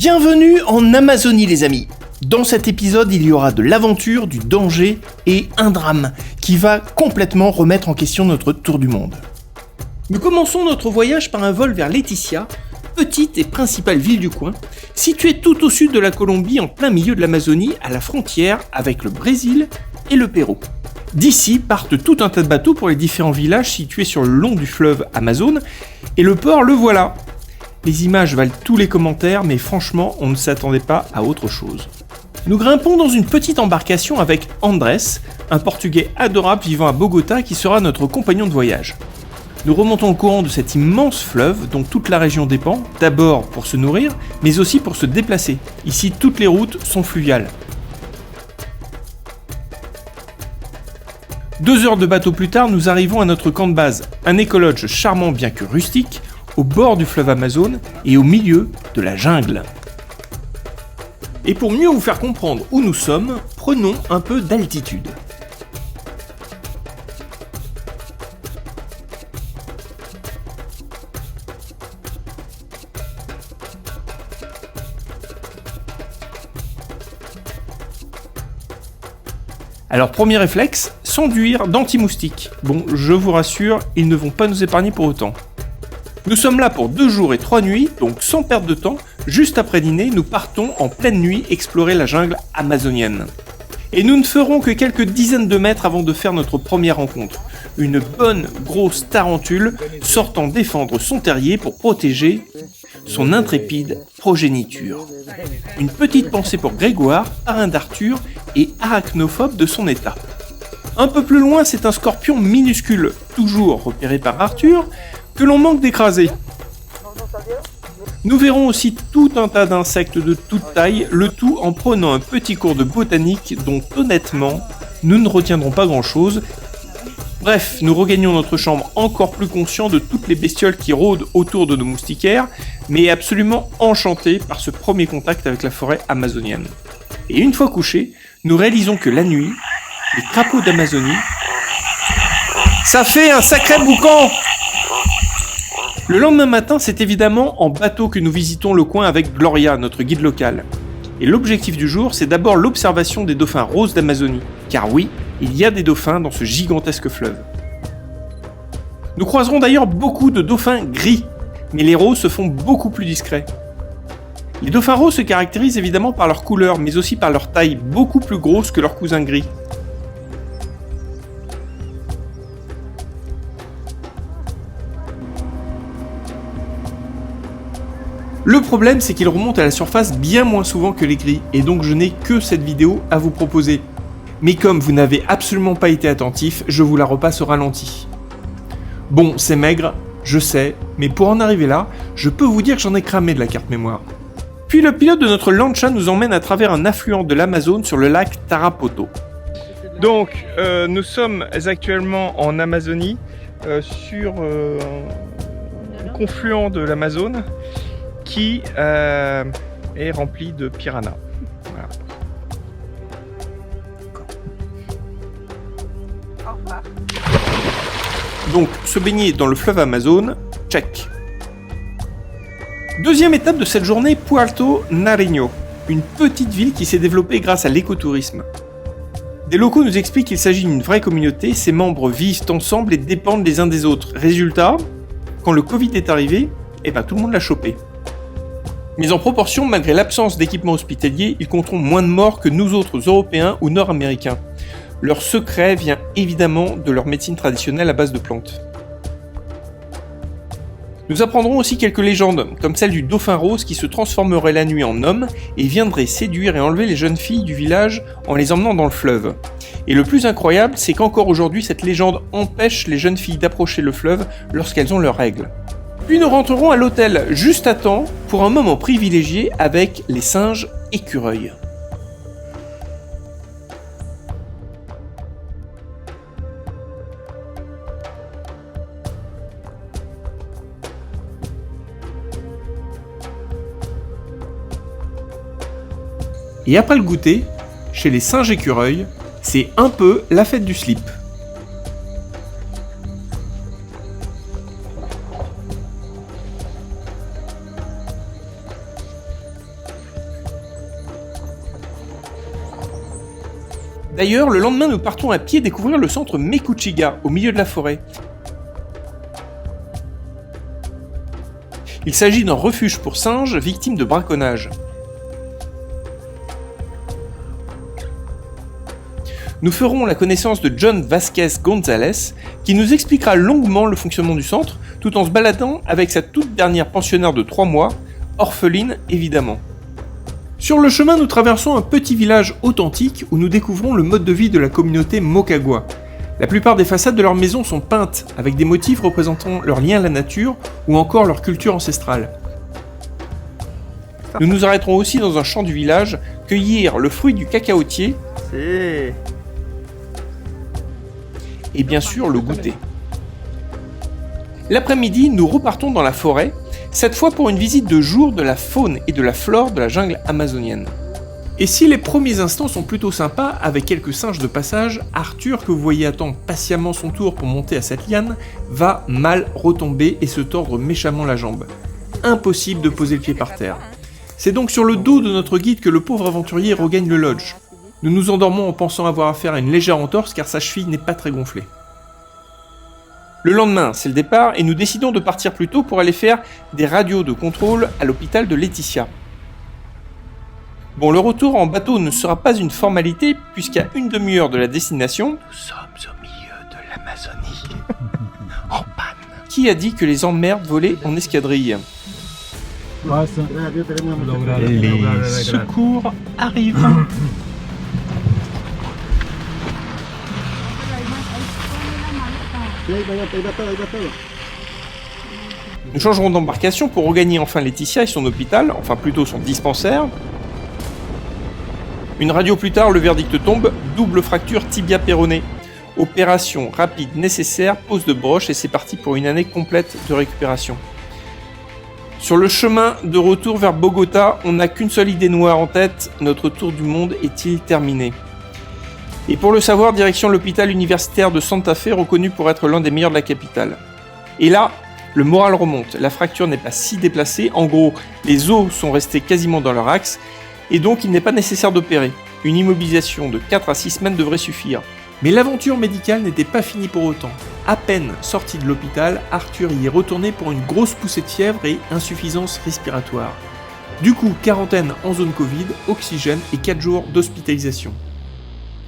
Bienvenue en Amazonie les amis. Dans cet épisode, il y aura de l'aventure, du danger et un drame qui va complètement remettre en question notre tour du monde. Nous commençons notre voyage par un vol vers Leticia, petite et principale ville du coin, située tout au sud de la Colombie en plein milieu de l'Amazonie, à la frontière avec le Brésil et le Pérou. D'ici partent tout un tas de bateaux pour les différents villages situés sur le long du fleuve Amazone, et le port le voilà. Les images valent tous les commentaires, mais franchement, on ne s'attendait pas à autre chose. Nous grimpons dans une petite embarcation avec Andrés, un Portugais adorable vivant à Bogota qui sera notre compagnon de voyage. Nous remontons au courant de cet immense fleuve dont toute la région dépend, d'abord pour se nourrir, mais aussi pour se déplacer. Ici, toutes les routes sont fluviales. 2 heures de bateau plus tard, nous arrivons à notre camp de base, un écologe charmant bien que rustique, au bord du fleuve Amazone et au milieu de la jungle. Et pour mieux vous faire comprendre où nous sommes, prenons un peu d'altitude. Alors premier réflexe, s'enduire d'anti-moustiques. Bon, je vous rassure, ils ne vont pas nous épargner pour autant. Nous sommes là pour 2 jours et 3 nuits, donc sans perdre de temps, juste après dîner, nous partons en pleine nuit explorer la jungle amazonienne. Et nous ne ferons que quelques dizaines de mètres avant de faire notre première rencontre. Une bonne grosse tarentule sortant défendre son terrier pour protéger son intrépide progéniture. Une petite pensée pour Grégoire, parrain d'Arthur et arachnophobe de son état. Un peu plus loin, c'est un scorpion minuscule, toujours repéré par Arthur, que l'on manque d'écraser. Nous verrons aussi tout un tas d'insectes de toute taille, le tout en prenant un petit cours de botanique dont honnêtement, nous ne retiendrons pas grand-chose. Bref, nous regagnons notre chambre encore plus conscients de toutes les bestioles qui rôdent autour de nos moustiquaires, mais absolument enchantés par ce premier contact avec la forêt amazonienne. Et une fois couchés, nous réalisons que la nuit, les crapauds d'Amazonie, ça fait un sacré boucan! Le lendemain matin, c'est évidemment en bateau que nous visitons le coin avec Gloria, notre guide local. Et l'objectif du jour, c'est d'abord l'observation des dauphins roses d'Amazonie. Car oui, il y a des dauphins dans ce gigantesque fleuve. Nous croiserons d'ailleurs beaucoup de dauphins gris, mais les roses se font beaucoup plus discrets. Les dauphins roses se caractérisent évidemment par leur couleur, mais aussi par leur taille beaucoup plus grosse que leurs cousins gris. Le problème, c'est qu'ils remontent à la surface bien moins souvent que les gris, et donc je n'ai que cette vidéo à vous proposer. Mais comme vous n'avez absolument pas été attentif, je vous la repasse au ralenti. Bon, c'est maigre, je sais, mais pour en arriver là, je peux vous dire que j'en ai cramé de la carte mémoire. Puis le pilote de notre lancha nous emmène à travers un affluent de l'Amazone sur le lac Tarapoto. Donc, nous sommes actuellement en Amazonie, sur un confluent de l'Amazone, qui est rempli de piranhas. Voilà. Au revoir. Donc, se baigner dans le fleuve Amazone, check. Deuxième étape de cette journée, Puerto Nariño, une petite ville qui s'est développée grâce à l'écotourisme. Des locaux nous expliquent qu'il s'agit d'une vraie communauté, ses membres vivent ensemble et dépendent les uns des autres. Résultat, quand le Covid est arrivé, tout le monde l'a chopé. Mais en proportion, malgré l'absence d'équipement hospitalier, ils compteront moins de morts que nous autres Européens ou Nord-Américains. Leur secret vient évidemment de leur médecine traditionnelle à base de plantes. Nous apprendrons aussi quelques légendes, comme celle du dauphin rose qui se transformerait la nuit en homme et viendrait séduire et enlever les jeunes filles du village en les emmenant dans le fleuve. Et le plus incroyable, c'est qu'encore aujourd'hui, cette légende empêche les jeunes filles d'approcher le fleuve lorsqu'elles ont leurs règles. Puis nous rentrerons à l'hôtel juste à temps pour un moment privilégié avec les singes écureuils. Et après le goûter, chez les singes écureuils, c'est un peu la fête du slip. D'ailleurs, le lendemain, nous partons à pied découvrir le centre Mekuchiga, au milieu de la forêt. Il s'agit d'un refuge pour singes victimes de braconnage. Nous ferons la connaissance de John Vasquez González, qui nous expliquera longuement le fonctionnement du centre, tout en se baladant avec sa toute dernière pensionnaire de 3 mois, orpheline évidemment. Sur le chemin, nous traversons un petit village authentique où nous découvrons le mode de vie de la communauté Moquagua. La plupart des façades de leurs maisons sont peintes, avec des motifs représentant leur lien à la nature ou encore leur culture ancestrale. Nous nous arrêterons aussi dans un champ du village, cueillir le fruit du cacaotier et bien sûr le goûter. L'après-midi, nous repartons dans la forêt, cette fois pour une visite de jour de la faune et de la flore de la jungle amazonienne. Et si les premiers instants sont plutôt sympas, avec quelques singes de passage, Arthur, que vous voyez attendre patiemment son tour pour monter à cette liane, va mal retomber et se tordre méchamment la jambe. Impossible de poser le pied par terre. C'est donc sur le dos de notre guide que le pauvre aventurier regagne le lodge. Nous nous endormons en pensant avoir affaire à une légère entorse car sa cheville n'est pas très gonflée. Le lendemain, c'est le départ et nous décidons de partir plus tôt pour aller faire des radios de contrôle à l'hôpital de Laetitia. Bon, le retour en bateau ne sera pas une formalité puisqu'à une demi-heure de la destination, nous sommes au milieu de l'Amazonie, en panne. Qui a dit que les emmerdes volaient en escadrille ? Les secours arrivent. Nous changerons d'embarcation pour regagner enfin Laetitia et son hôpital, enfin plutôt son dispensaire. Une radio plus tard, le verdict tombe, double fracture tibia-péroné. Opération rapide nécessaire, pose de broche et c'est parti pour une année complète de récupération. Sur le chemin de retour vers Bogota, on n'a qu'une seule idée noire en tête, notre tour du monde est-il terminé ? Et pour le savoir, direction l'hôpital universitaire de Santa Fe, reconnu pour être l'un des meilleurs de la capitale. Et là, le moral remonte, la fracture n'est pas si déplacée, en gros, les os sont restés quasiment dans leur axe, et donc il n'est pas nécessaire d'opérer. Une immobilisation de 4 à 6 semaines devrait suffire. Mais l'aventure médicale n'était pas finie pour autant. À peine sorti de l'hôpital, Arthur y est retourné pour une grosse poussée de fièvre et insuffisance respiratoire. Du coup, quarantaine en zone Covid, oxygène et 4 jours d'hospitalisation.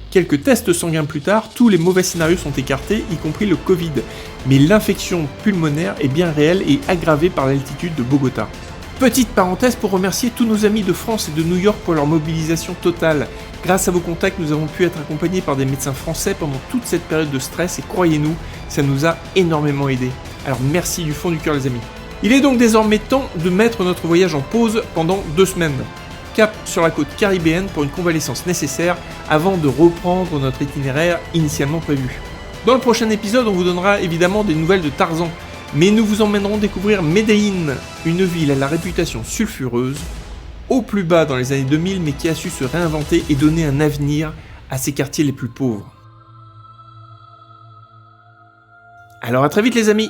Quelques tests sanguins plus tard, tous les mauvais scénarios sont écartés, y compris le Covid. Mais l'infection pulmonaire est bien réelle et aggravée par l'altitude de Bogota. Petite parenthèse pour remercier tous nos amis de France et de New York pour leur mobilisation totale. Grâce à vos contacts, nous avons pu être accompagnés par des médecins français pendant toute cette période de stress et croyez-nous, ça nous a énormément aidés. Alors merci du fond du cœur les amis. Il est donc désormais temps de mettre notre voyage en pause pendant 2 semaines. Cap sur la côte caribéenne pour une convalescence nécessaire avant de reprendre notre itinéraire initialement prévu. Dans le prochain épisode, on vous donnera évidemment des nouvelles de Tarzan, mais nous vous emmènerons découvrir Medellín, une ville à la réputation sulfureuse, au plus bas dans les années 2000 mais qui a su se réinventer et donner un avenir à ses quartiers les plus pauvres. Alors à très vite les amis!